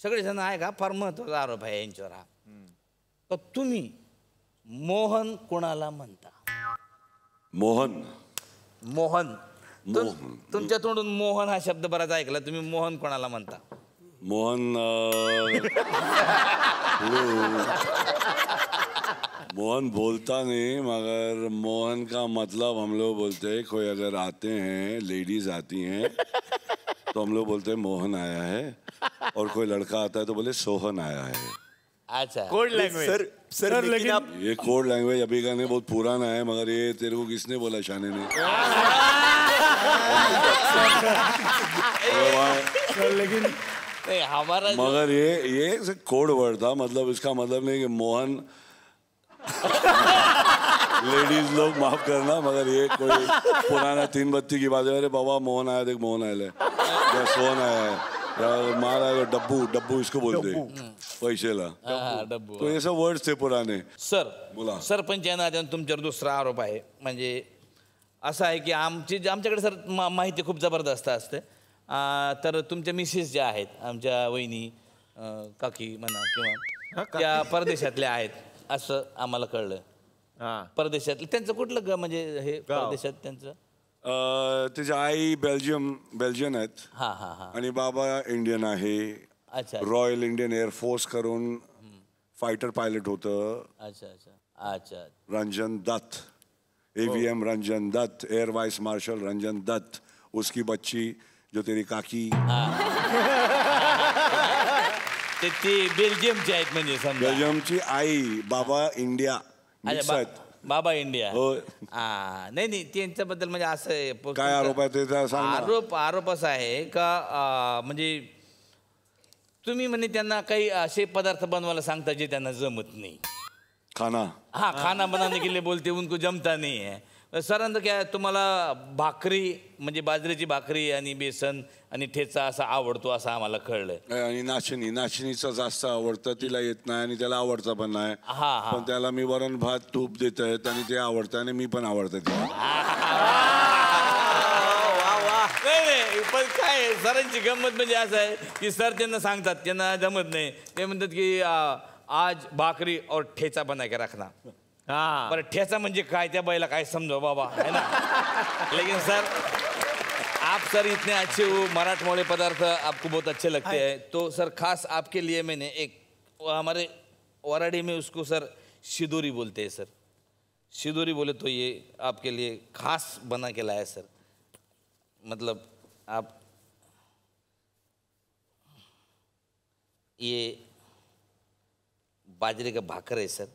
सगळेजण आहे का फार महत्वाचा आरोप आहे यांच्यावर हा. तर तुम्ही मोहन कोणाला म्हणता? मोहन मोहन मोहन तुमच्या तोंडून मोहन हा शब्द बराच ऐकला. तुम्ही मोहन कोणाला म्हणता? मोहन मोहन बोलता नहीं, मगर मोहन का मतलब हम लोग बोलते हैं कोई अगर आते हैं, लेडीज आती हैं तो हम लोग बोलते हैं मोहन आया है, और कोई लड़का आता है तो बोले सोहन आया है. अच्छा, कोड लैंग्वेज. सर लेकिन आप ये कोड लैंग्वेज अभी का नहीं, बहुत पुराना है, मगर ये तेरे को किसने बोला शाने ने? लेकिन नहीं हमारा मगर ये कोड वर्ड था, मतलब इसका मतलब नहीं कि मोहन लेडीज लोग माफ करना, मगर ये कोई पुराना 3 बत्ती की बात है. अरे बाबा मोहन आया, देख मोहन आया या सोहन आया है या मार आया, डब्बू डब्बू इसको बोलते पैसेला. डब्बू. तो ये सब वर्ड्स थे पुराने. सर बोला. सरपंच यांना तुमच्यावर दुसरा आरोप आहे. म्हणजे असं आहे की आमच्याकडे सर माहिती खूप जबरदस्त असते. तर तुमच्या मिसेस ज्या आहेत, आमच्या वहिनी काकी म्हणा किंवा त्या परदेशातल्या आहेत असं आम्हाला कळलं. परदेशातले त्यांचं कुठलं म्हणजे हे परदेशात त्यांचं? त्याची आई बेल्जियन आहेत. हां हां हां. आणि बाबा इंडियन आहे. अच्छा रॉयल इंडियन एअरफोर्स करून फायटर पायलट होतं. अच्छा अच्छा अच्छा. Ranjan Dutt, AVM Ranjan Dutt, Air Vice Marshal Ranjan Dutt. उसकी बच्ची जो तेरी काकी ते बेल्जियमचे आहेत म्हणजे समजा. बेल्जियमची आई बाबा इंडिया मिक्स आहेत. बाबा इंडिया. हो. नाही नाही त्यांच्याबद्दल म्हणजे असं आहे. काय आरोप आहे ते सांग ना. आरोप असा आहे का म्हणजे तुम्ही म्हणे त्यांना काही असे पदार्थ बनवायला सांगता जे त्यांना जमत नाही. खाना बनाने के लिए बोलते उनको जमता नहीं है. सरांत क्या तुम्हाला भाकरी म्हणजे बाजरीची भाकरी आणि बेसन आणि ठेचा असा आवडतो असं आम्हाला कळलं. आणि नाचणीचं जास्त आवडतं. तिला येत नाही आणि त्याला आवडतं पण नाही. पण त्याला मी वरण भात तूप देत आहेत आणि ते आवडतं आणि मी पण आवडतं तिला. नाही पण काय सरांची गंमत म्हणजे असं आहे की सर त्यांना सांगतात त्यांना जमत नाही. ते म्हणतात की आज भाकरी और ठेचा बना के रखना. पर ठेचा म्हणजे काय त्या बाईला काय समजो बाबा है ना. लेकिन सर आप सर इतने अच्छे हो, मराठमोड़े पदार्थ आपको बहुत अच्छे लगते हैं. तो सर खास आपके लिए मैंने एक हमारे वराडी में उसको सर शिदोरी बोलते हैं सर. शिदोरी बोले तो ये आपके लिए खास बना के लाया सर. मतलब आप ये बाजरे का भाकर है सर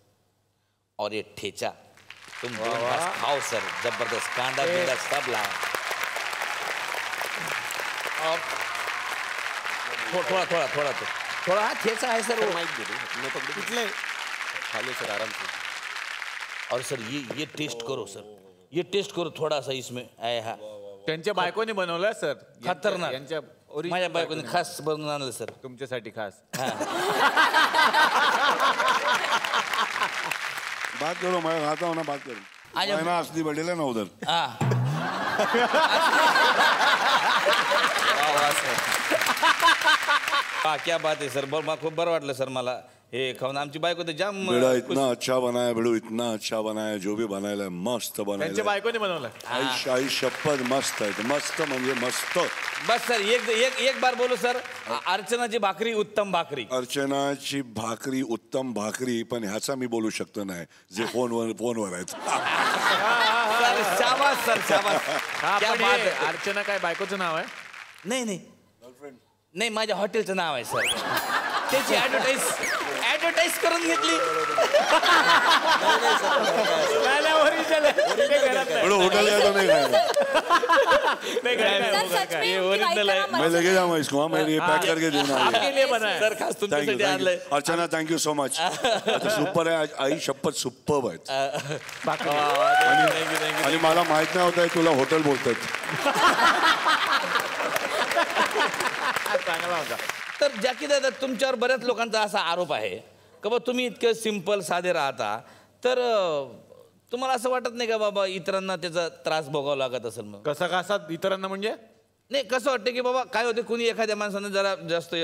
और ये ठेचा तुम खाओ सर. जबरदस्त कांदा बिंदा सब लाया. और थोड़ा थोड़ा थोड़ा तो थोड़ा हाँ ठेचा है सर. वो कितने खा लो सर आराम से. और सर ये टेस्ट करो सर. ये टेस्ट करो थोड़ा सा इसमें आया है. त्यांच्या बायकोने बनवलं सर. खतरनाक. यांच्या माझ्या बायकोने खास बनवून आणलं सर तुमच्यासाठी खास. बात करो, मैं खाता हूँ ना, बात करो. ना असली बढ़ेला ना उधर. क्या बात आहे सर. मला खूप बरं वाटलं सर मला हे खाऊन. आमची बायको तर जाम बेड़ा इतना अच्छा बनाया, बेड़ू इतना अच्छा बनाया. जो भी बनायला मस्त बनायला. त्यांच्या बायकोने बनवलं. आई शपथ मस्त आहे. मस्त म्हणजे मस्त. बस सर एक बार बोलो सर. अर्चनाची भाकरी उत्तम भाकरी. अर्चनाची भाकरी उत्तम भाकरी. पण ह्याचा मी बोलू शकतो नाही जे फोनवर आहेत. सर शाबास सर शाबास. क्या बात आहे. अर्चना काय बायकोचं नाव आहे? नाही नाही माझ्या हॉटेलचं नाव आहे सर. त्याची ऍडव्हर्टाईज करून घेतली. होटल या तो नहीं ओरिजिनल आहे. मैं लेके जाऊंगा इसको. मैं ये पैक करके देना. आपके लिए बना है सर. खास तुमच्यासाठी आणलंय. Archana thank you so much. Super आहे. आई शपथ सुपर आहेत. आणि मला माहित नाही होतं तुला हॉटेल बोलतात. चांगला होता. तर जॅकी दादा तुमच्यावर बऱ्याच लोकांचा असा आरोप आहे का बा तुम्ही इतकं सिंपल साधे राहता तर तुम्हाला असं वाटत नाही का बाबा इतरांना त्याचा त्रास भोगावा लागत असेल? मग कसा इतरांना म्हणजे नाही कसं वाटतं की बाबा काय होते कुणी एखाद्या माणसानं जरा जास्त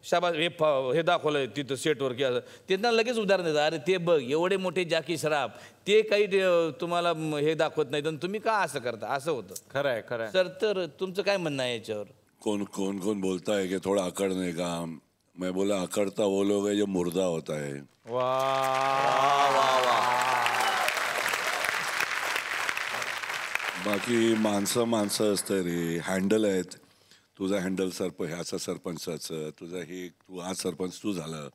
शाबास हे दाखवलं तिथं सेटवर की असं त्यांना लगेच उदाहरण देतात, अरे ते बघ एवढे मोठे जॅकी श्रॉफ ते काही तुम्हाला हे दाखवत नाहीत आणि तुम्ही का असं करता, असं होतं. खरं आहे खरं आहे. सर तर तुमचं काय म्हणणं आहे याच्यावर? कौन कौन कौन बोलता है कि थोड़ा अकड़ने का. मैं बोला अकड़ता वो लोग है जो मुर्दा होता है. बाकी माणसं माणसं असतं रे. हँडल आहेत. तुझा हँडल ह्याचा सरपंचाचं, तुझा हे तू आज सरपंच तू झालं.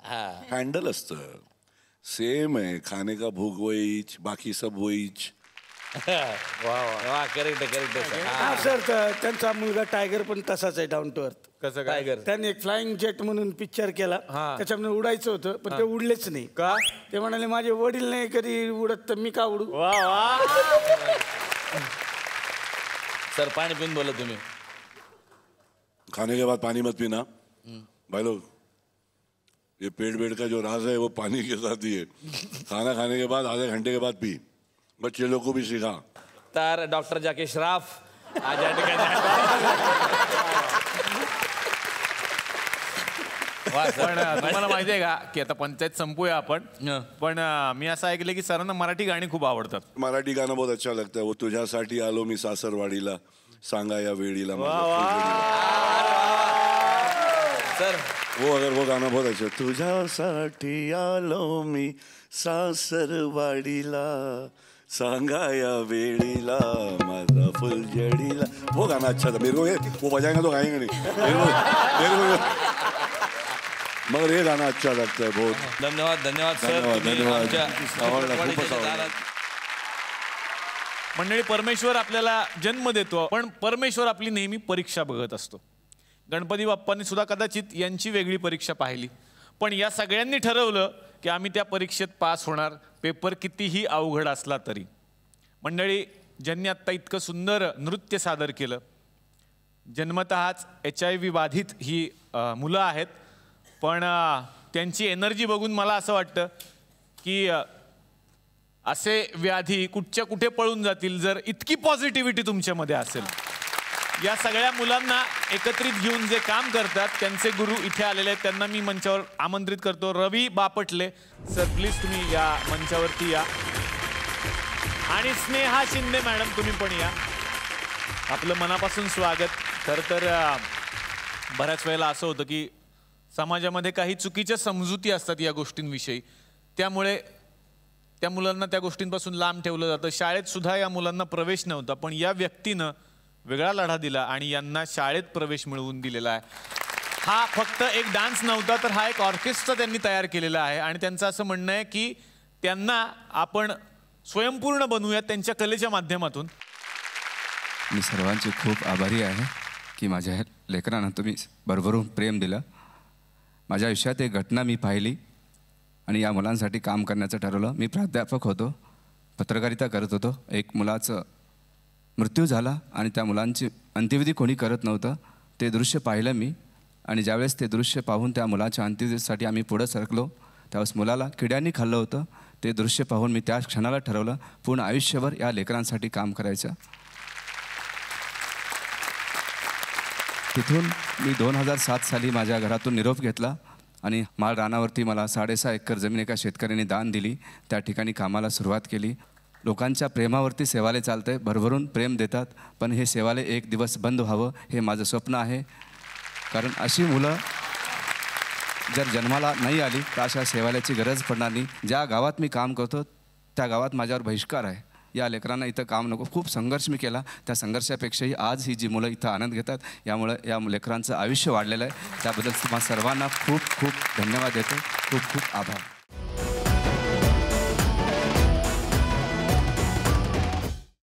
हँडल असतं. सेम आहे. खाने का भूख वहीच, बाकी सब वहीच. वा करेक्ट हा सर त्यांचा मुलगा टायगर पण तसाच आहे, डाऊन टू अर्थ. कसं काय? टायगर त्यांनी एक फ्लाइंग जेट म्हणून पिक्चर केला, त्याच्यामध्ये उडायचं होतं पण ते उडलेच नाही. का? ते म्हणाले माझे वडील नाही कधी उडत तर मी का उडू. वा वा. सर पाणी पिऊन बोला तुम्ही. खाने के बाद पानी मत पीना भाई लोग. ये पेट बेट का जो राज है वो पानी के साथ ही है. खाना खाने के बाद आधे घंटे के बाद पी. बच्चे लोग को भी सिखा. तर डॉक्टर जॅकी श्रॉफ आज या ठिकाणी पण तुम्हाला माहिती आहे का की आता पंचायत संपूया आपण. पण मी असं ऐकलं की सरांना मराठी गाणी खूप आवडतात. मराठी गाणं बहुत अच्छा लगता है. वो तुझ्यासाठी आलो मी सासरवाडीला, सांगा या वेळीला. सर वो अगर वो गाना बहुत अच्छा. तुझ्यासाठी आलो मी सासरवाडीला, सांगा या वेळीला माझा फुलझडीला. वो गाना अच्छा था. मेरे को वो बजाएंगे तो गाएंगे नहीं. मेरे को मगर ये गाना अच्छा लगता है बहुत. धन्यवाद सर. धन्यवाद. आमच्या खूपच आवडलं. मंडळी, परमेश्वर आपल्याला जन्म देतो, पण परमेश्वर आपली नेहमी परीक्षा बघत असतो. गणपती बाप्पांनी सुद्धा कदाचित यांची वेगळी परीक्षा पाहिली, पण या सगळ्यांनी ठरवलं की आम्ही त्या परीक्षेत पास होणार, पेपर कितीही अवघड असला तरी. मंडळी, ज्यांनी आत्ता इतकं सुंदर नृत्य सादर केलं, जन्मतःच HIV बाधित ही मुलं आहेत, पण त्यांची एनर्जी बघून मला असं वाटतं की असे व्याधी कुठच्या कुठे पळून जातील जर इतकी पॉझिटिव्हिटी तुमच्यामध्ये असेल. या सगळ्या मुलांना एकत्रित घेऊन जे काम करतात त्यांचे गुरु इथे आलेले आहेत, त्यांना मी मंचावर आमंत्रित करतो. रवी बापटले सर, प्लीज तुम्ही या मंचावरती या. आणि स्नेहा शिंदे मॅडम, तुम्ही पण या. आपलं मनापासून स्वागत. खरं तर बऱ्याच वेळेला असं होतं की समाजामध्ये काही चुकीच्या समजुती असतात या गोष्टींविषयी, त्यामुळे त्या मुलांना त्या गोष्टींपासून लांब ठेवलं जातं. शाळेत सुद्धा या मुलांना प्रवेश नव्हता, पण या व्यक्तीनं वेगळा लढा दिला आणि यांना शाळेत प्रवेश मिळवून दिलेला आहे. हा फक्त एक डान्स नव्हता, तर हा एक ऑर्केस्ट्रा त्यांनी तयार केलेला आहे आणि त्यांचं असं म्हणणं आहे की त्यांना आपण स्वयंपूर्ण बनवूयात त्यांच्या कलेच्या माध्यमातून. मी सर्वांचे खूप आभारी आहे की माझ्या लेकरांना तुम्ही भरभरून प्रेम दिलं. माझ्या आयुष्यात एक घटना मी पाहिली आणि या मुलांसाठी काम करण्याचं ठरवलं. मी प्राध्यापक होतो, पत्रकारिता करत होतो. एक मुलाचं मृत्यू झाला आणि त्या मुलांची अंत्यविधी कोणी करत नव्हतं. ते दृश्य पाहिलं मी आणि ज्यावेळेस ते दृश्य पाहून त्या मुलाच्या अंत्यविधीसाठी आम्ही पुढं सरकलो, त्यावेळेस मुलाला किड्यांनी खाल्लं होतं. ते दृश्य पाहून मी त्या क्षणाला ठरवलं पूर्ण आयुष्यभर या लेकरांसाठी काम करायचं. तिथून मी 2007 साली माझ्या घरातून निरोप घेतला आणि माळ रानावरती मला 6.5 एकर जमीन एका शेतकऱ्याने दान दिली. त्या ठिकाणी कामाला सुरुवात केली. लोकांच्या प्रेमावरती सेवालय चालतंय, भरभरून प्रेम देतात, पण हे सेवालय एक दिवस बंद व्हावं हे माझं स्वप्न आहे. कारण अशी मुलं जर जन्माला नाही आली तर अशा सेवालयाची गरज पडणार नाही. ज्या गावात मी काम करतो त्या गावात माझ्यावर बहिष्कार आहे. या लेकरांना इथं काम नको. खूप संघर्ष मी केला. त्या संघर्षापेक्षाही आज ही जी मुलं इथं आनंद घेतात, यामुळं या लेकरांचं आयुष्य वाढलेलं आहे. त्याबद्दल तुम्हा सर्वांना खूप खूप धन्यवाद देतो. खूप खूप आभार.